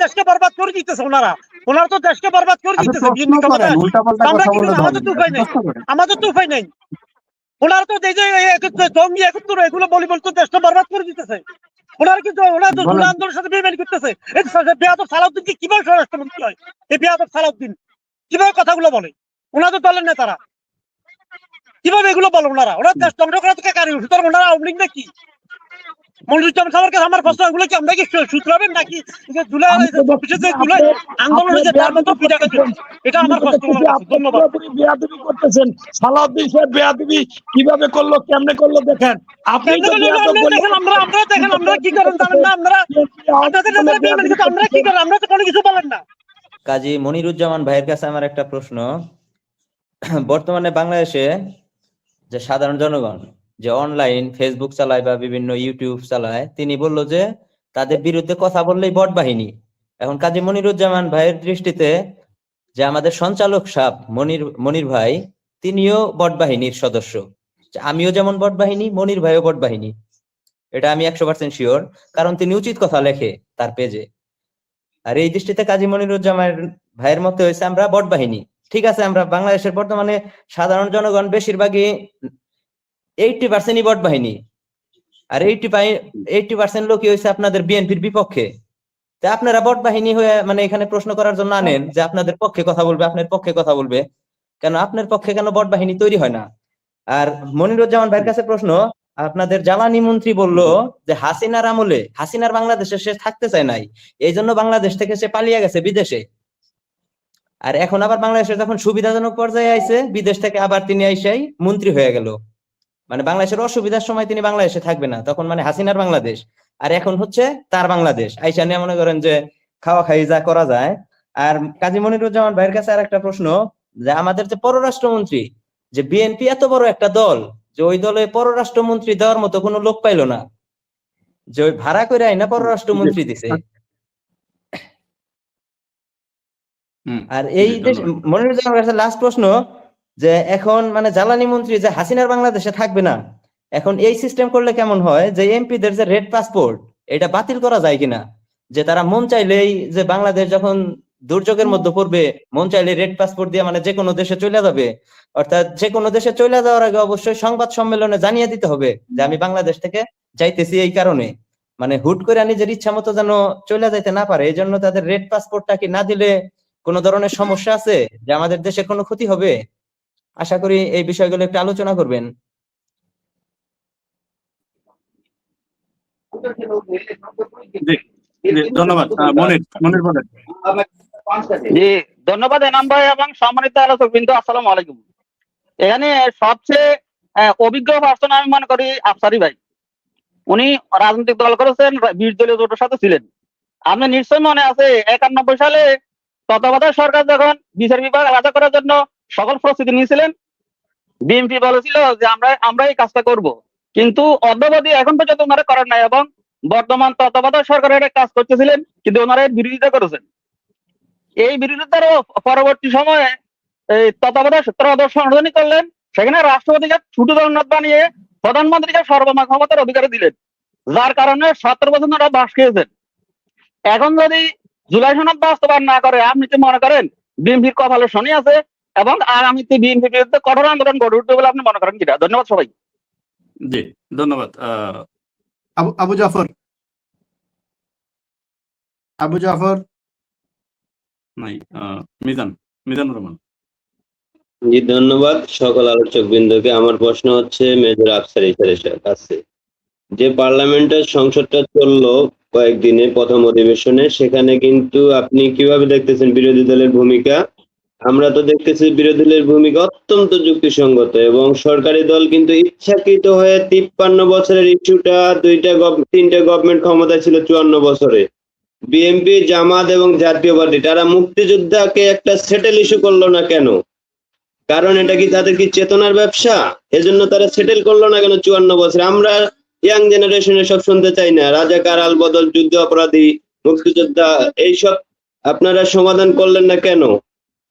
দেশকে বরবাদ করে দিতেছে ওনারা তো দেশকে বরবাদ করে দিতেছে। আমাদের তো উপায় নেই, আমাদের তো উপায় নেই। ওনারা তো জঙ্গি একত্র এগুলো বলি বলতো দেশটা বরবাদ করে দিতেছে। ওনারা তো জুলাই আন্দোলনের সাথে বেইমানি করতেছে। বেয়াদব সালাউদ্দিনকে কিভাবে স্বরাষ্ট্রমন্ত্রী হয়? এই বেয়াদব সালাউদ্দিন কিভাবে কথাগুলো বলে? ওনাদের দলের নেতারা কিভাবে এগুলো বলে? ওরা দেশ ধ্বংস করা থেকে কারি, সুতরাং ওনারা আওয়ামী লীগ নাকি? মনিরুজ্জামান সাহেবের কাছে আমার প্রশ্ন, এগুলো কি আমরা কি শুধরাবেন নাকি? জুলাই আন্দোলন হয়েছে তার মতো পিটাকে দিচ্ছে, এটা আমার প্রশ্ন। ধন্যবাদ। বেয়াদবি করতেছেন, সালাউদ্দিন সাহেব বেয়াদবি কিভাবে করলো, কেমনে করলো দেখেন। আপনি আমরা কি করেন জানেন না? আমরা কি করেন? আমরা তো কোনো কিছু বলেন না। কাজী মনিরুজ্জামান ভাইয়ের কাছে আমার একটা প্রশ্ন। বর্তমানে বাংলাদেশে যে সাধারণ জনগণ যে অনলাইন ফেসবুক চালায় বা বিভিন্ন ইউটিউব চালায়, তিনি বলল যে তাদের বিরুদ্ধে কথা বললেই বট বাহিনী। এখন কাজী মনিরুজ্জামান ভাইয়ের দৃষ্টিতে যে আমাদের সঞ্চালক সাহেব মনির ভাই, তিনিও বট বাহিনীর সদস্য। আমিও যেমন বট বাহিনী, মনির ভাইও বট বাহিনী, এটা আমি 100% শিওর, কারণ তিনি উচিত কথা লেখে তার পেজে। আর এই দৃষ্টিতে কাজী মনিরুজ্জামান ভাইয়ের মতে হয়েছে আমরা বট বাহিনী। ঠিক আছে, আমরা বাংলাদেশের বর্তমানে সাধারণ জনগণ বেশিরভাগই 80% বট বাহিনী, আর 80% লোকই হয়েছে আপনাদের বিএনপির বিপক্ষে। তা আপনারা বট বাহিনী হয়ে মানে এখানে প্রশ্ন করার জন্য আনেন যে আপনাদের পক্ষে কথা বলবে, আপনার পক্ষে কথা বলবে কেন? আপনার পক্ষে কেন বট বাহিনী তৈরি হয় না? আর মনিরুজ্জামান ভাইয়ের কাছে প্রশ্ন, আপনাদের জ্বালানি মন্ত্রী বলল যে হাসিনার আমলে হাসিনার বাংলাদেশে সে থাকতে চায় নাই, এই জন্য বাংলাদেশ থেকে সে পালিয়ে গেছে বিদেশে। আর এখন আবার বাংলাদেশের যখন সুবিধাজনক পর্যায়ে আইছে, বিদেশ থেকে আবার তিনি আইসাই মন্ত্রী হয়ে গেল। মানে বাংলাদেশের অসুবিধার সময় তিনি বাংলাদেশে থাকবে না, তখন মানে হাসিনার বাংলাদেশ। আর এখন হচ্ছে তার বাংলাদেশ। আইসা নিয়ে মনে করেন যে খাওয়া খাই যা করা যায়। আর কাজী মনিরুজ্জামান ভাইয়ের কাছে আর একটা প্রশ্ন, যে আমাদের যে পররাষ্ট্রমন্ত্রী, যে বিএনপি এত বড় একটা দল, যে ওই দলে পররাষ্ট্রমন্ত্রী দেওয়ার মতো কোনো লোক পাইলো না, যে ওই ভাড়া করে আইনা পররাষ্ট্রমন্ত্রী দিছে। আর এই দেশ মনিরুজ্জামান ভাইয়ের লাস্ট প্রশ্ন, যে এখন মানে জ্বালানি মন্ত্রী যে হাসিনার বাংলাদেশে থাকবে না, এখন এই সিস্টেম করলে কেমন হয় যে এমপিদের যে রেড পাসপোর্ট, এটা বাতিল করা যায় কিনা? যে তারা মন চাইলেই, যে বাংলাদেশ যখন দুর্যোগের মধ্যে পড়বে, মন চাইলে রেড পাসপোর্ট দিয়ে মানে যে কোনো দেশে চলে যাবে। অর্থাৎ যে কোনো দেশে চলে যাওয়ার আগে অবশ্যই সংবাদ সম্মেলনে জানিয়ে দিতে হবে যে আমি বাংলাদেশ থেকে যাইতেছি এই কারণে। মানে হুট করে নিজের ইচ্ছা মতো যেন চলে যাইতে না পারে, এই জন্য তাদের রেড পাসপোর্টটা কি না দিলে কোনো ধরনের সমস্যা আছে, যে আমাদের দেশের কোনো ক্ষতি হবে? আশা করি এই বিষয়গুলো একটু আলোচনা করবেন। ধন্যবাদ। মনির বলেন। জি, ধন্যবাদ এনাম ভাই এবং সম্মানিত আলোচক বৃন্দ, আসসালামু আলাইকুম। এখানে সবচেয়ে অভিজ্ঞ পার্সন আমি মনে করি আফসারি ভাই। উনি রাজনৈতিক দল করেছেন, 20 দলীয় জোটের সাথে ছিলেন। আপনার নিশ্চয় মনে আছে 91 সালে তত্ত্বাবধায়ক সরকার যখন বিচার বিভাগ আলাদা করার জন্য সকল প্রস্তুতি নিয়েছিলেন, বিএনপি বলেছিল যে আমরা এই কাজটা করব, কিন্তু অদ্যাবধি এখন পর্যন্ত ওনারা করেন নাই, এবং বর্তমান তত্ত্বাবধায়ক সরকারের কাজ করতেছিলেন, কিন্তু ওনারা বিরোধিতা করেছেন। এই বিরোধিতার পরবর্তী সময়ে এই তত্ত্বাবধায়ক সংশোধনী করলেন, সেখানে রাষ্ট্রপতিকে ছুটি দলনাথ বানিয়ে প্রধানমন্ত্রীকে সর্বময় ক্ষমতার অধিকার দিলেন, যার কারণে 17 বছর ওরা বাস খেয়েছেন। এখন যদি জুলাই সনদ বাস্তবায়ন না করে, আপনি কি মনে করেন বিএনপির কপালে শনি আছে এবং আগামীতে বিএনপির বিরুদ্ধে কঠোর আন্দোলন গড়ে উঠবে বলে আপনি মনে করেন কিনা? ধন্যবাদ সবাই। জি, ধন্যবাদ। আবু জাফর নাই, মিজানুর রহমান। জি, ধন্যবাদ সকল আলোচক বৃন্দকে। আমার প্রশ্ন হচ্ছে মেজর আফসারি স্যারের কাছে। যে পার্লামেন্টের সংসদটা চললো কয়েকদিনে প্রথম অধিবেশনে, সেখানে কিন্তু আপনি কিভাবে দেখতেছেন বিরোধী দলের ভূমিকা? আমরা তো দেখতেছি বিরোধী দলের ভূমিকা অত্যন্ত যুক্তিসঙ্গত, এবং সরকারি দল কিন্তু ইচ্ছাকৃত হয়ে 53 বছরের ইস্যুটা 3টা গভর্নমেন্ট ক্ষমতায় ছিল 54 বছরে। বিএনপি, জামাত এবং জাতীয় পার্টি, তারা মুক্তিযোদ্ধাকে একটা সেটেল ইস্যু করলো না কেন? কারণ এটা কি তাদের কি চেতনার ব্যবসা? এজন্য তারা সেটেল করলো না কেন 54 বছর? আমরা ইয়াং জেনারেশনে সব শুনতে চাই না, রাজাকার, আল বদল, যুদ্ধ অপরাধী, মুক্তিযোদ্ধা, এইসব আপনারা সমাধান করলেন না কেন?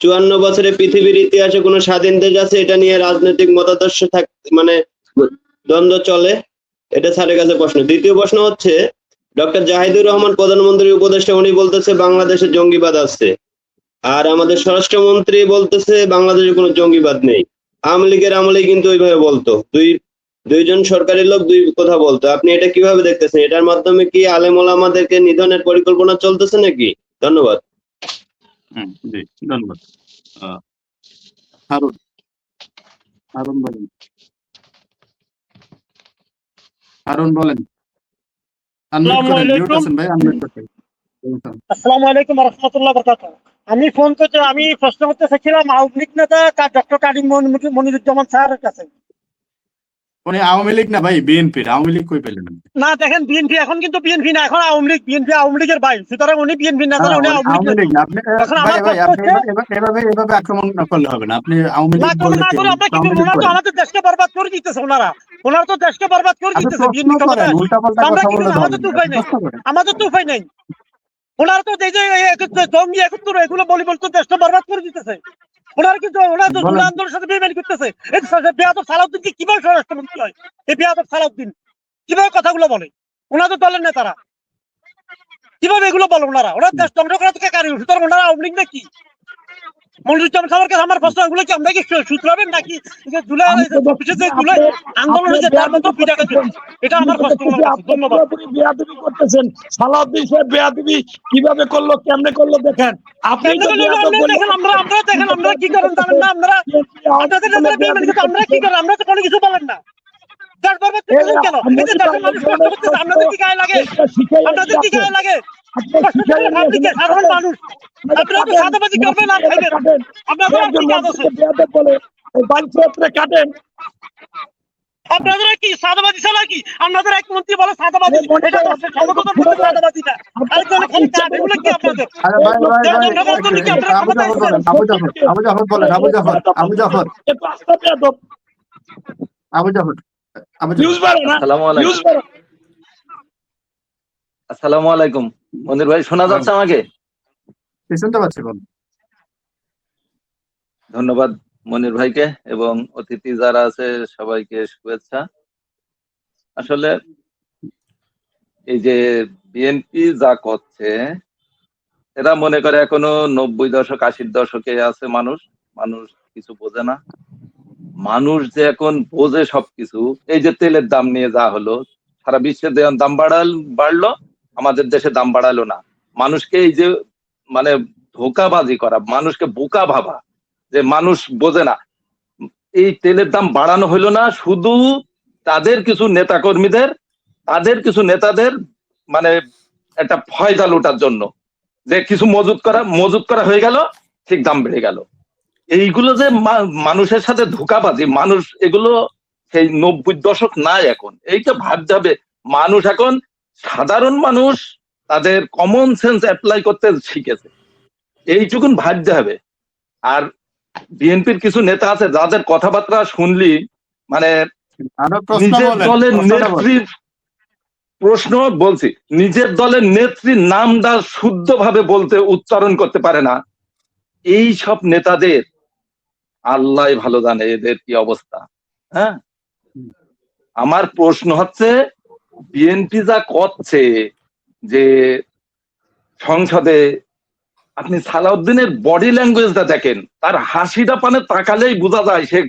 54 বছরে পৃথিবীর ইতিহাসে কোনো স্বাধীন দেশ আছে এটা নিয়ে রাজনৈতিক মতাদর্শ মানে দ্বন্দ্ব চলে? এটা স্যারের কাছে প্রশ্ন। দ্বিতীয় প্রশ্ন হচ্ছে, ডক্টর জাহিদুর রহমান প্রধানমন্ত্রীর উপদেষ্টা, উনি বলতেছে বাংলাদেশে জঙ্গিবাদ আছে, আর আমাদের স্বরাষ্ট্রমন্ত্রী বলতেছে বাংলাদেশে কোনো জঙ্গিবাদ নেই। আওয়ামী লীগের আমলে কিন্তু ওইভাবে বলতো, দুইজন সরকারি লোক দুই কথা বলতো। আপনি এটা কিভাবে দেখতেছেন? এটার মাধ্যমে কি আলেম ওলামাদেরকে নিধনের পরিকল্পনা চলতেছে নাকি? ধন্যবাদ। জি ধন্যবাদ। হারুন হারুন বলেন। হারুন বলেন। আনমিউট করেন, মিউট আছেন ভাই, আনমিউট করতেন। আসসালামু আলাইকুম ওয়া রাহমাতুল্লাহি ওয়া বারাকাতুহু। আমি প্রশ্ন করতে চাইছিলাম আওয়ামী লীগ নেতা ডক্টর কাজী মনিরুজ্জামান স্যারের কাছে। উনি আওয়ামী লীগ না ভাই, বিএনপির। আওয়ামী লীগ কই পেলেন? না দেখেন, বিএনপি এখন কিন্তু বিএনপি না, এখন আওয়ামী লীগ। বিএনপি আওয়ামী লীগের ভাই, সুতরাং উনি বিএনপি না, উনি আওয়ামী লীগ না। আপনি এখন ভাই আমার ভাই প্রশ্ন আপনি হচ্ছে, এভাবে আক্রমণ না করলে হবে না। আপনি আওয়ামী না লীগ করলে বললে না কি করে আমরা কি আওয়ামী করবো? লীগ ওনারা তো করেন? আমাদের দেশকে বরবাদ করে দিতেছে। ওনারা তো দেশকে বরবাদ করে আপনি দিতেছে। প্রশ্ন বিএনপি করেন, ক্ষমতায় উল্টাপাল্টা আমরা কথা কি বললে করবো? তো আমাদের হবে তো না। উপায় নেই, প্রশ্ন করেন। আমাদের তো উপায় নেই। ওনারা তো জঙ্গি একত্র এগুলো বলি বলতো দেশটা বরবাদ করে দিতেছে। ওনারা তো বলেন। জুলাই আন্দোলনের সাথে বেইমানি করতেছে। এই বেয়াদব সালাউদ্দিনকে কিভাবে স্বরাষ্ট্রমন্ত্রী হয়? এই বেয়াদব সালাউদ্দিন কিভাবে কথাগুলো বলে? ওনারা তো দলের নেতারা, কিভাবে এগুলো বলে? ওরা দেশ ধ্বংস করা থেকে কারি, সুতরাং ওনারা আওয়ামী লীগ নাকি? মনিরুজ্জামান সাহেবের কাছে আমার প্রশ্ন, এগুলো কি আমরা কি সূত্রাবেন নাকি জুলাই আমি তো দেখতেছি জুলাই আন্দোলন আপনি হয়েছে তার মতো বেয়াদবি পিটাকে করতেছেন। এটা আমি আমার তো প্রশ্ন। দেখতেছি ওনার কাছে আপনি ধন্যবাদ। পুরোপুরি বেয়াদবি করতেছেন। সালাউদ্দিন সাহেব বেয়াদবি কিভাবে করলো, কেমনে করলো দেখেন। আপনি তো বেয়াদব বলে দেখেন আমরা কি করেন জানেন না? আপনাদের নেতারা বেইমানি করতে আমরা কি করেন? আমরা তো কোনো কিছু বলেন না। দেশ বরবাদ করতেছেন কেন? এই যে দেশের মানুষ কষ্ট করতেছে, আপনাদের কি গায়ে লাগে? আপনাদের কি গায়ে লাগে? কষ্ট করে খাবেন কে? সাধারণ মানুষ। আপনারা তো সাদাবাজি করবেন আর খাইবেন। আপনাদের আর কি কাজ আছে? কাটেন। আপনাদের কি সাদাবাজি ছাড়া কি? আপনাদের এক মন্ত্রী বলে সাদাবাজি, এটা সমাগতর মধ্যে সাদাবাজি না। আরেকজনে খালি কাজ, এগুলো কি আপনাদের? আরে ভাই জনগণের জন্য কি আপনারা আবু ক্ষমতা জাফর আসছেন? বলেন, আবু জাফর বলেন, আবু জাফর আবু জাফর আবু জাফর আসসালামু আলাইকুম মনির ভাই, শোনা যাচ্ছে আমাকে? শুনতে পাচ্ছি, বল। ধন্যবাদ মনির ভাইকে এবং অতিথি যারা আছে সবাইকে শুভেচ্ছা। আসলে এই যে বিএনপি যা করছে, এরা মনে করে এখনো 90 দশক 80 দশকে আছে মানুষ কিছু বোঝে না। মানুষ যে এখন বোঝে সবকিছু। এই যে তেলের দাম নিয়ে যা হলো, সারা বিশ্বে দাম বাড়লো, আমাদের দেশে দাম বাড়ালো না। মানুষকে এই যে মানে ধোঁকাবাজি করা, মানুষকে বোকা ভাবা যে মানুষ বোঝে না। এই তেলের দাম বাড়ানো হইলো না শুধু তাদের কিছু নেতাদের মানে একটা ফয়দা লোটার জন্য, যে কিছু মজুত করা হয়ে গেল, ঠিক দাম বেড়ে গেল। এইগুলো যে মানুষের সাথে ধোঁকাবাজি, মানুষ এগুলো সেই 90 দশক নাই এখন। এইটা ভাবতে হবে। মানুষ এখন, সাধারণ মানুষ তাদের কমন সেন্স অ্যাপ্লাই করতে শিখেছে, এইটুকুন ভাবতে হবে। আর বিএনপির কিছু নেতা আছে যাদের কথাবার্তা শুনলি মানে নিজের দলের নেত্রীর নিজের দলের নেত্রীর নামটা শুদ্ধভাবে উচ্চারণ করতে পারে না। এই সব নেতাদের আল্লাহ ভালো জানে এদের কি অবস্থা। হ্যাঁ, আমার প্রশ্ন হচ্ছে বিএনপি যা করছে, যে সংসদে আপনি সালাউদ্দিনের বডি ল্যাঙ্গুয়েজটা দেখেন, তার হাসিটা পানে তাকালেই বোঝা যায় সে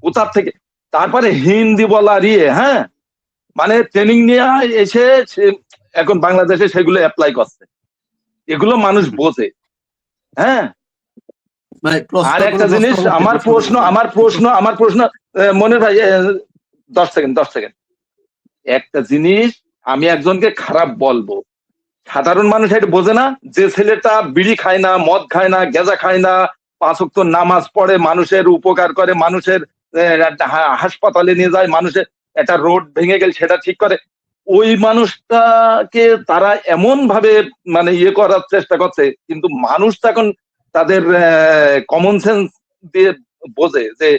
কোথার থেকে। তারপরে হিন্দি বলা হ্যাঁ, মানে ট্রেনিং নিয়ে এসে এখন বাংলাদেশে সেগুলো অ্যাপ্লাই করছে। এগুলো মানুষ বোঝে। হ্যাঁ, আর একটা জিনিস, আমার প্রশ্ন মনির ভাই 10 সেকেন্ড। একটা জিনিস আমি একজনকে খারাপ বলবো, সাধারণ মানুষ এটা বোঝে না। যে ছেলেটা বিড়ি খায় না, মদ খায় না, গেঁজা খায় না, 5 ওয়াক্ত নামাজ পড়ে, মানুষের উপকার করে, মানুষের হাসপাতালে নিয়ে যায়, মানুষের একটা রোড ভেঙে গেলে সেটা ঠিক করে, ওই মানুষটাকে তারা এমন ভাবে মানে করার চেষ্টা করছে। কিন্তু মানুষ তো এখন তাদের কমন সেন্স দিয়ে বোঝে যে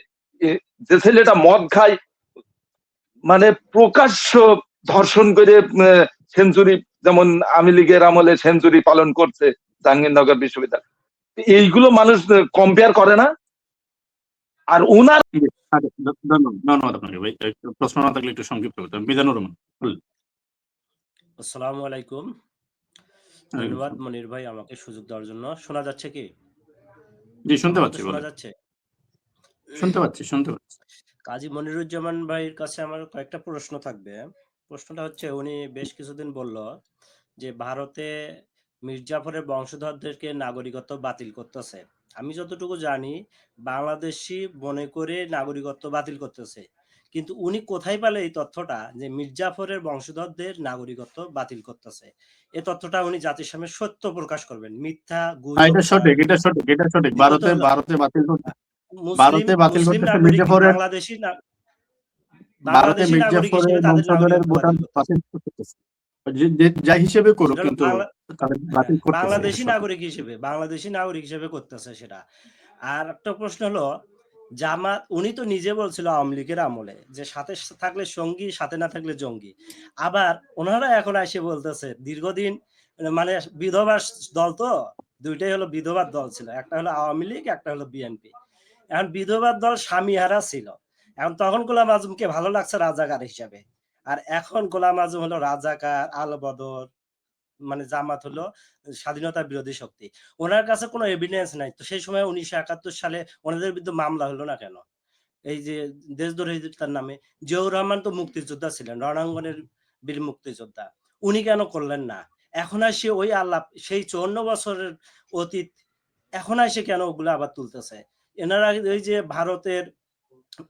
ছেলেটা মদ খায়, মানে প্রকাশ্য ধর্ষণ করে সেঞ্চুরি, যেমন আওয়ামী লীগের আমলে সেঞ্চুরি পালন করছে জাহাঙ্গীরনগর বিশ্ববিদ্যালয়, এইগুলো মানুষ কম্পেয়ার করে না। আর ওনার ধন্যবাদ আপনাকে ভাই। প্রশ্ন না থাকলে একটু সংক্ষিপ্ত করতে। মিজানুর রহমান। আসসালামু আলাইকুম। ধন্যবাদ মনির ভাই আমাকে সুযোগ দেওয়ার জন্য। শোনা যাচ্ছে কি? জি, শুনতে আমার কথা পাচ্ছি, শোনা বলেন। যাচ্ছে? শুনতে পাচ্ছি, শুনতে পাচ্ছি। কাজী মনিরুজ্জামান ভাইয়ের কাছে আমার কয়েকটা প্রশ্ন থাকবে। প্রশ্নটা হচ্ছে উনি বেশ কিছুদিন বলল যে ভারতে মির্জাফরের বংশধরদেরকে নাগরিকত্ব বাতিল করতেছে। আমি যতটুকু জানি বাংলাদেশী মনে করে নাগরিকত্ব বাতিল করতেছে। কিন্তু উনি কোথায় পেলে এই তথ্যটা যে মির্জাফরের বংশধরদের নাগরিকত্ব বাতিল করতেছে? এই তথ্যটা উনি জাতির সামনে সত্য প্রকাশ করবেন। মিথ্যা গুজব এটা সঠিক, এটা সঠিক, এটা সঠিক। দ্বিতীয়ত হলো ভারতে বাতিল করতে, মুসলিম মুসলিম করতেছে নাগরিক মির্জাফরের, বাংলাদেশি নাগরিক হিসেবে তাদের বংশধরের নাগরিকত্ব ভোটার বাতিল করতেছে। বাতিল করতেছে। যা হিসেবে করুক, সেটা হলো কিন্তু তাদের বাতিল করতেছে, এটা বাংলাদেশি সঠিক। নাগরিক হিসেবে করতেছে সেটা। আর একটা প্রশ্ন হলো জামাত, উনি তো নিজে বলছিল আওয়ামী লীগের আমলে যে সাথে থাকলে সঙ্গী, সাথে না থাকলে জঙ্গি। আবার ওনারা এখন এসে বলতেছে দীর্ঘদিন মানে বিধবা দল তো, দুইটাই হলো বিধবা দল ছিল, একটা হলো আওয়ামী লীগ, একটা হলো বিএনপি। এখন বিধবা দল স্বামীহারা ছিল। এখন তখন গোলাম আজমকে ভালো লাগছে রাজাকার হিসাবে, আর এখন গোলাম আজম হলো রাজাকার, আলবদর, মানে জামাত হলো স্বাধীনতা বিরোধী শক্তি। ওনার কাছে কোনো এভিডেন্স নাই, তো সেই সময় 1971 সালে ওনাদের বিরুদ্ধে মামলা হলো না কেন? এই যে দেশদ্রোহিতার নামে। জিয়াউর রহমান তো মুক্তিযোদ্ধা ছিলেন, রণাঙ্গনের বীর মুক্তিযোদ্ধা, উনি কেন করলেন না? এখন আসে ওই আলাপ, সেই 54 বছরের অতীত, এখন আসে কেন ওগুলো আবার তুলতেছে? এনারা ওই যে ভারতের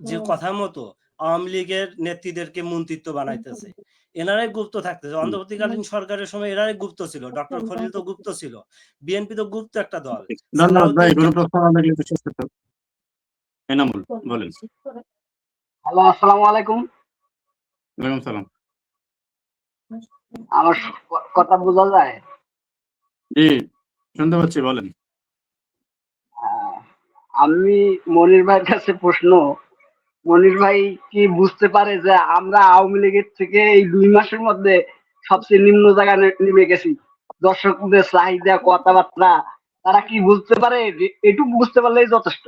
যে কথা মতো আওয়ামী লীগের নেত্রীদেরকে মন্ত্রিত্ব বানাইতেছে, এনারাই গুপ্ত থাকতেছে। অন্তর্বর্তীকালীন সরকারের সময় এনারাই গুপ্ত ছিল। ডক্টর খলিল তো গুপ্ত ছিল, বিএনপি তো গুপ্ত একটা দল। ধন্যবাদ ভাই, সালাউদ্দিন কোনো প্রশ্ন না থাকলে একটু শেষ করতে হবে। এনামুল বলেন। হ্যালো, আসসালামু আলাইকুম। ওয়ালাইকুম সালাম। আমার কথা বোঝা যায়? জি, শুনতে পাচ্ছি, বলেন। আমি মনির ভাইয়ের কাছে প্রশ্ন, মনির ভাই কি বুঝতে পারে যে আমরা আওয়ামী লীগের থেকে এই 2 মাসের মধ্যে সবচেয়ে নিম্ন জায়গায় নেমে গেছি? দর্শকদের চাহিদা, কথাবার্তা, তারা কি বুঝতে পারে? এটুকু বুঝতে পারলেই যথেষ্ট।